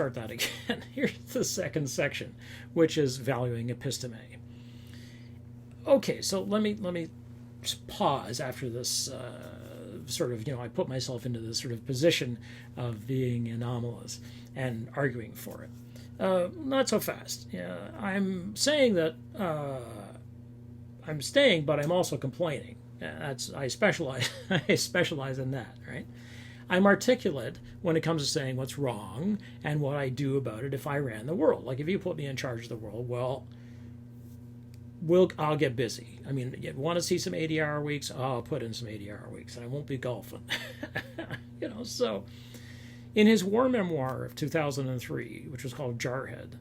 start that again. Here's the second section, which is valuing episteme. Okay, so let me pause after this sort of, I put myself into this sort of position of being anomalous and arguing for it. Not so fast. I'm saying that I'm staying, but I'm also complaining. I specialize. I specialize in that, right? I'm articulate when it comes to saying what's wrong and what I do about it if I ran the world. Like if you put me in charge of the world, well, I'll get busy. I mean, you want to see some 80-hour weeks? I'll put in some 80-hour weeks, and I won't be golfing. So in his war memoir of 2003, which was called Jarhead,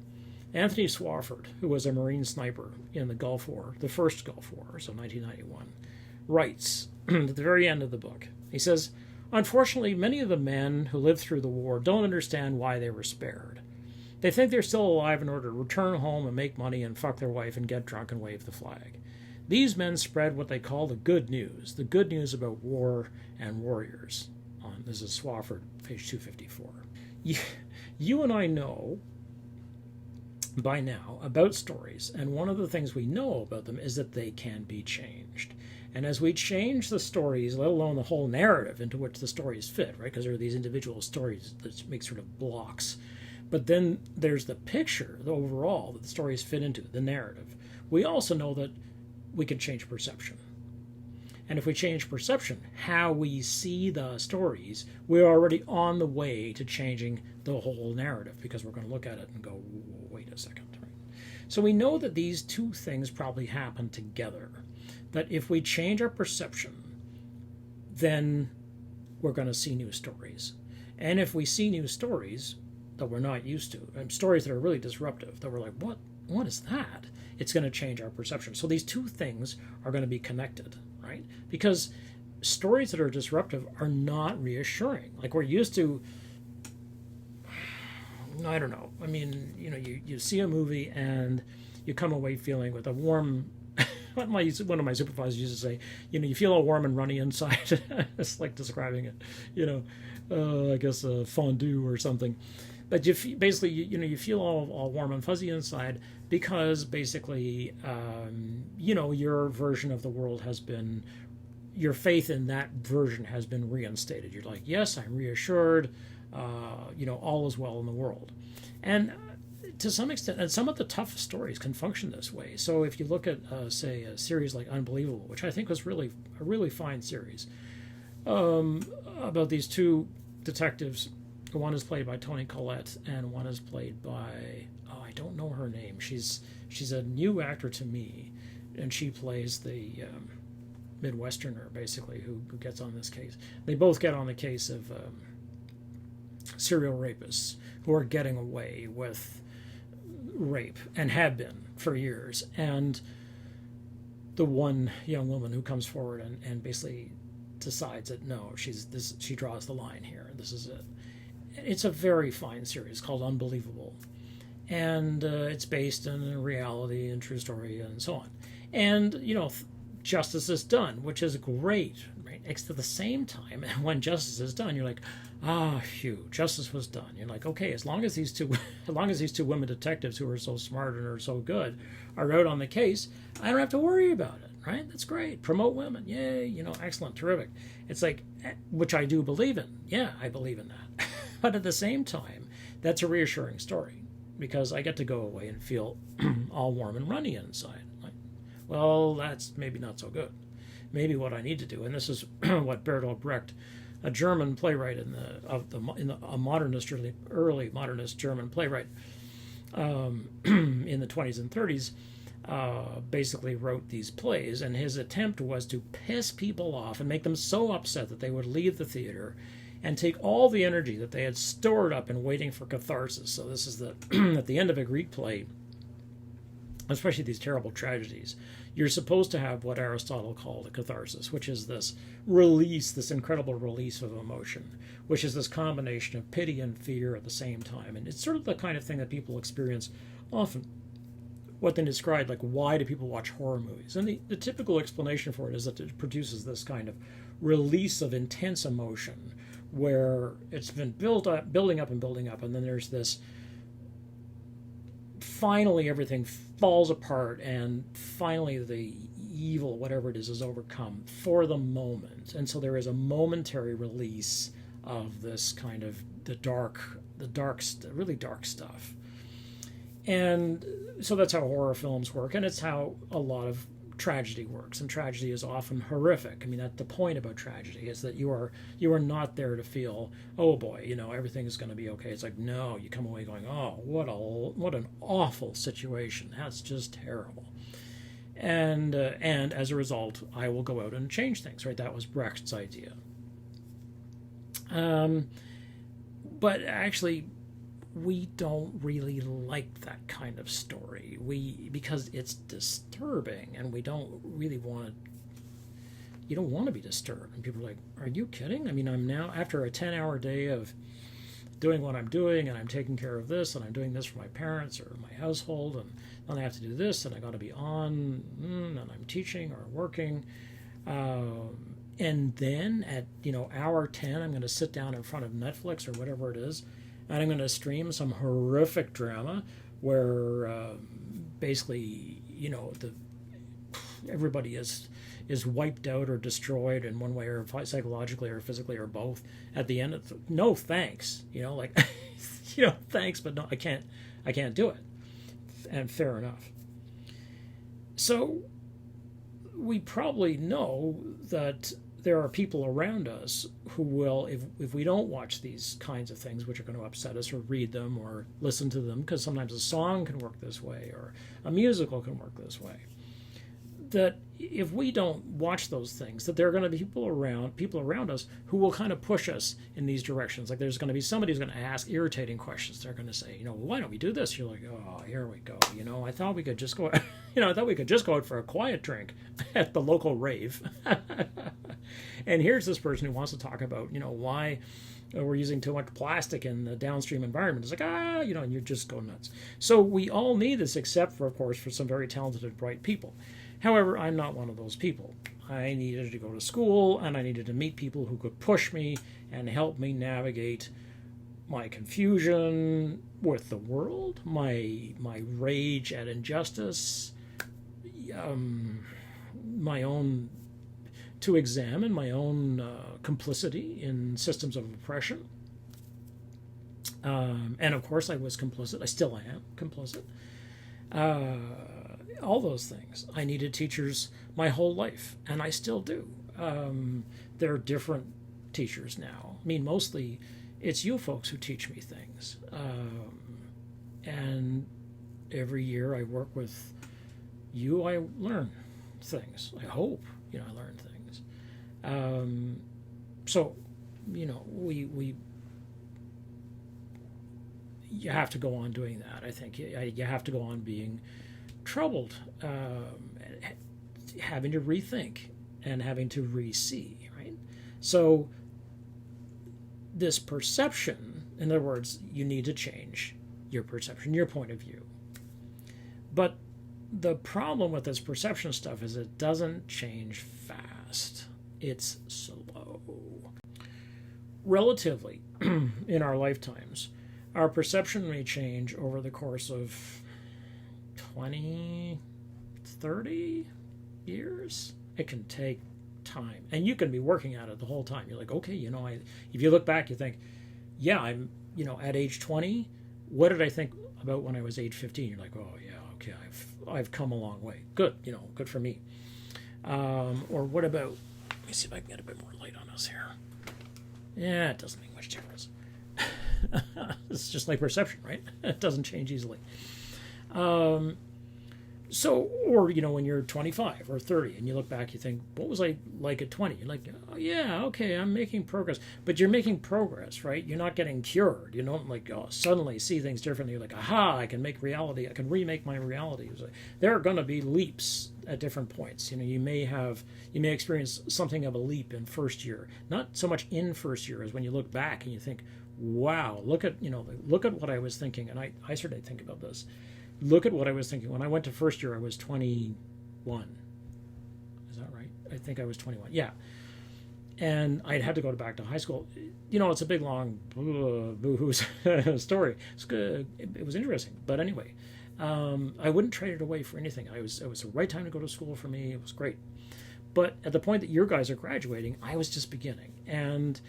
Anthony Swofford, who was a Marine sniper in the Gulf War, the first Gulf War, so 1991, writes at the very end of the book, he says, "Unfortunately, many of the men who lived through the war don't understand why they were spared. They think they're still alive in order to return home and make money and fuck their wife and get drunk and wave the flag. These men spread what they call the good news about war and warriors." This is Swofford, page 254. You and I know by now about stories, and one of the things we know about them is that they can be changed. And as we change the stories, let alone the whole narrative into which the stories fit, right? Because there are these individual stories that make sort of blocks. But then there's the picture, the overall, that the stories fit into, the narrative. We also know that we can change perception. And if we change perception, how we see the stories, we're already on the way to changing the whole narrative, because we're going to look at it and go, wait a second. Right? So we know that these two things probably happen together. That if we change our perception, then we're going to see new stories. And if we see new stories that we're not used to, and stories that are really disruptive, that we're like, what is that? It's going to change our perception. So these two things are going to be connected, right? Because stories that are disruptive are not reassuring. Like we're used to, I don't know. I mean, you see a movie and you come away feeling with a warm, one of my supervisors used to say, you feel all warm and runny inside. It's like describing it, I guess a fondue or something. But you feel all warm and fuzzy inside because basically, your version of the world has been, your faith in that version has been reinstated. You're like, yes, I'm reassured, all is well in the world. And to some extent, and some of the toughest stories can function this way. So if you look at, say, a series like Unbelievable, which I think was really a really fine series, about these two detectives. One is played by Toni Collette, and one is played by, I don't know her name. She's a new actor to me, and she plays the Midwesterner, basically, who gets on this case. They both get on the case of serial rapists who are getting away with rape, and have been for years. And the one young woman who comes forward and basically decides that, no, she draws the line here. This is it. It's a very fine series called Unbelievable, and it's based in reality and true story and so on. And justice is done, which is great, right? At the same time, when justice is done, you're like, phew, justice was done. You're like, okay, as long as these two women detectives who are so smart and are so good are out on the case, I don't have to worry about it. Right? That's great. Promote women. Yay. Excellent. Terrific. It's like, which I do believe in. Yeah, I believe in that. But at the same time, that's a reassuring story because I get to go away and feel all warm and runny inside. Like, well, that's maybe not so good. Maybe what I need to do, and this is what Bertolt Brecht, a German playwright a modernist, early modernist German playwright in the 20s and 30s, basically wrote these plays, and his attempt was to piss people off and make them so upset that they would leave the theater and take all the energy that they had stored up in waiting for catharsis. So this is at the end of a Greek play, especially these terrible tragedies, you're supposed to have what Aristotle called a catharsis, which is this release, this incredible release of emotion, which is this combination of pity and fear at the same time. And it's sort of the kind of thing that people experience often. What they describe, like, why do people watch horror movies? And the typical explanation for it is that it produces this kind of release of intense emotion, where it's been building up and building up, and then there's this, finally everything falls apart, and finally the evil, whatever it is overcome for the moment. And so there is a momentary release of this kind of really dark stuff. And so that's how horror films work, and it's how a lot of tragedy works. And tragedy is often horrific. I mean, that's the point about tragedy, is that you are not there to feel, oh boy, everything is going to be okay. It's like, no, you come away going, oh, what an awful situation. That's just terrible. And as a result, I will go out and change things. Right? That was Brecht's idea. But actually, we don't really like that kind of story. Because it's disturbing, and we don't really want to. You don't want to be disturbed. And people are like, "Are you kidding?" I mean, I'm now after a 10-hour day of doing what I'm doing, and I'm taking care of this, and I'm doing this for my parents or my household, and then I have to do this, and I got to be on, and I'm teaching or working. And then at hour 10, I'm going to sit down in front of Netflix or whatever it is, and I'm going to stream some horrific drama where basically everybody is wiped out or destroyed in one way, or psychologically or physically or both. At the end, no thanks. Thanks, but no, I can't do it. And fair enough. So we probably know that there are people around us who will, if we don't watch these kinds of things, which are going to upset us, or read them or listen to them, because sometimes a song can work this way or a musical can work this way, that if we don't watch those things, that there are going to be people around us who will kind of push us in these directions. Like there's going to be somebody who's going to ask irritating questions. They're going to say, why don't we do this? You're like, oh, here we go. I thought we could just go, I thought we could just go out for a quiet drink at the local rave. And here's this person who wants to talk about, why we're using too much plastic in the downstream environment. It's like, and you just go nuts. So we all need this, except for, of course, for some very talented and bright people. However, I'm not one of those people. I needed to go to school, and I needed to meet people who could push me and help me navigate my confusion with the world, my rage at injustice, to examine my own complicity in systems of oppression. And of course I was complicit. I still am complicit. All those things. I needed teachers my whole life, and I still do. There are different teachers now. I mean, mostly it's you folks who teach me things. And every year I work with you, I learn things. I hope, I learn things. So, we you have to go on doing that. I think you have to go on being troubled, having to rethink and having to re-see, right? So this perception, in other words, you need to change your perception, your point of view. But the problem with this perception stuff is it doesn't change fast. It's slow. Relatively, in our lifetimes, our perception may change over the course of 20, 30 years. It can take time. And you can be working at it the whole time. You're like, okay, if you look back, you think, yeah, I'm, at age 20, what did I think about when I was age 15? You're like, oh, yeah, okay, I've come a long way. Good, good for me. Or what about, let me see if I can get a bit more light on us here. Yeah, it doesn't make much difference. It's just like perception, right? It doesn't change easily. So, or, when you're 25 or 30 and you look back, you think, what was I like at 20? You're like, oh, yeah, okay, I'm making progress. But you're making progress, right? You're not getting cured. You don't suddenly see things differently. You're like, aha, I can remake my reality. There are going to be leaps at different points. You may experience something of a leap in first year. Not so much in first year as when you look back and you think, wow, look at what I was thinking. And I started to think about this. Look at what I was thinking. When I went to first year, I was 21. Is that right? I think I was 21. Yeah. and I'd had to go back to high school. It's a big, long, boo-hoo story. It's good. It was interesting. But anyway, I wouldn't trade it away for anything. It was the right time to go to school for me. It was great. But at the point that your guys are graduating, I was just beginning. And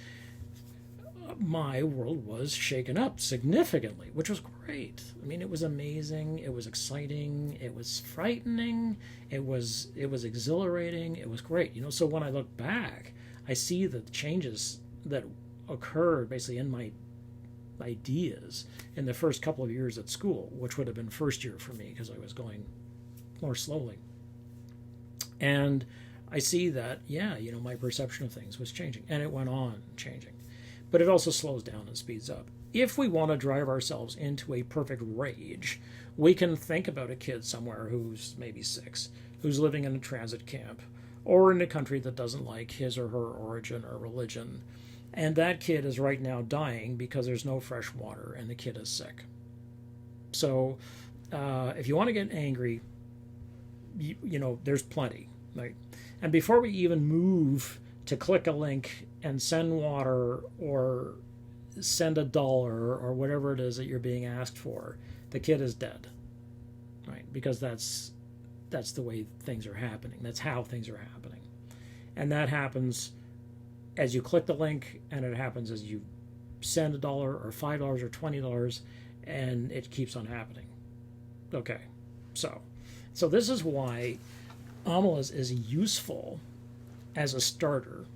my world was shaken up significantly, which was great. I mean, it was amazing. It was exciting. It was frightening. It was exhilarating. It was great. So when I look back, I see the changes that occurred basically in my ideas in the first couple of years at school, which would have been first year for me because I was going more slowly. And I see that, my perception of things was changing, and it went on changing. But it also slows down and speeds up. If we want to drive ourselves into a perfect rage, we can think about a kid somewhere who's maybe 6, who's living in a transit camp, or in a country that doesn't like his or her origin or religion. And that kid is right now dying because there's no fresh water and the kid is sick. So if you want to get angry, there's plenty, right? And before we even move to click a link and send water or send $1 or whatever it is that you're being asked for, the kid is dead, right? Because that's the way things are happening. That's how things are happening. And that happens as you click the link, and it happens as you send $1 or $5 or $20, and it keeps on happening. Okay, so this is why Omelas is useful as a starter,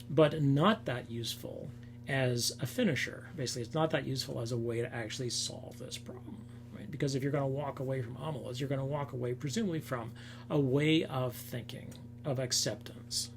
but not that useful as a finisher. Basically, it's not that useful as a way to actually solve this problem, right? Because if you're going to walk away from Omelas, you're going to walk away presumably from a way of thinking, of acceptance.